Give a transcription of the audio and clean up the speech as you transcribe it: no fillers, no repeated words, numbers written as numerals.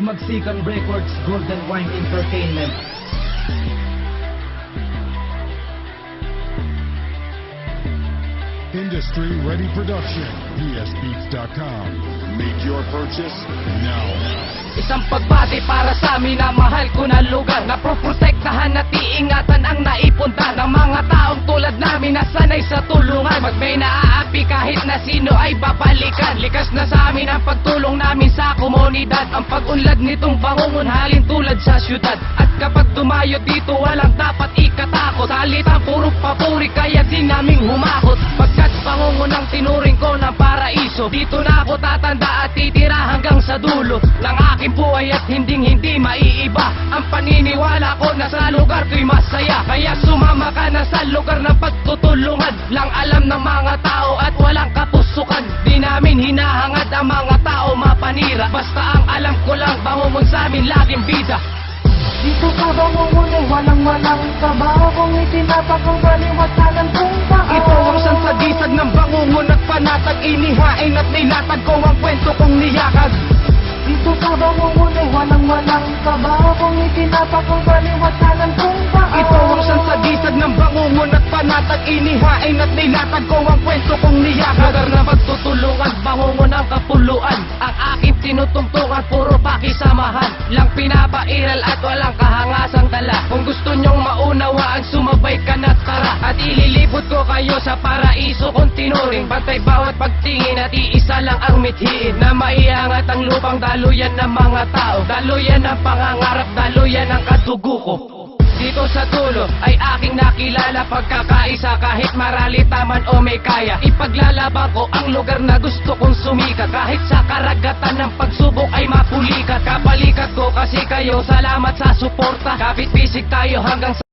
Magsikan Records, Golden Wine Entertainment. Industry Ready Production, psbeats.com. Make your purchase now. Isang pagbati para sa amin na mahal ko na lugar, na proprotektahan at iingatan ang naipunta ng mga taong tulad namin na sanay sa tulungan. Pag may naaapi kahit na sino ay babalikan. Likas na sa amin ang pagtulong namin sa komunidad, ang pag-unlad nitong bangungonhalin tulad sa syudad. At kapag dumayo dito walang dapat ikatakot, salitang puro papuri kaya din naming humakot. Pagkat bangungon ang tinuring ko ng paraiso, dito na ako tatanda at titira hanggang sa dulo ng aking buhay at hindi maiiba. Ang paniniwala ko na sa lugar ko'y masaya, kaya sumama ka na sa lugar ng pagtutulungan. Lang alam ng mga tao at walang kapusukan, di namin hinahangad ang mga tao mapanira. Basta ang alam ko lang, bangungon sa amin laging bida. Dito sa bangungon ay walang trabaho, kung itinapakang baliwatanan kung tao. Ito ang sansagisag ng bangungon at panatag, inihain at nilatag ko ang kwento kong niyakag. Dito sa bangungon ay walang trabaho, kung itinapakang baliwatanan kung tao. Ito ang sansagisag ng bangungon at panatag, inihain at nilatag ko ang kwento kong niyakag. Lugar na pagtutulungan, bangungon ang kapuluan, ang aking tinutungtungan puro pakisamahan. Lang pinapairal at walang kahangasang dala. Kung gusto nyong maunawaan, sumabay ka na tara. At ililibot ko kayo sa paraiso kong tinuring. Bantay bawat pagtingin at iisa lang ang mithiin, na maiangat ang lupang daluyan ng mga tao, daluyan ng pangangarap, daluyan ng kadugo ko. Dito sa dulo ay aking nakilala, pagkakaisa kahit maralita man o may kaya. Ipaglalaban ko ang lugar na gusto kong sumikat, kahit sa karagatan ng pagsubok ay mapulikat. Kapalikat ko kasi kayo, salamat sa suporta. Kapit bisig tayo hanggang sa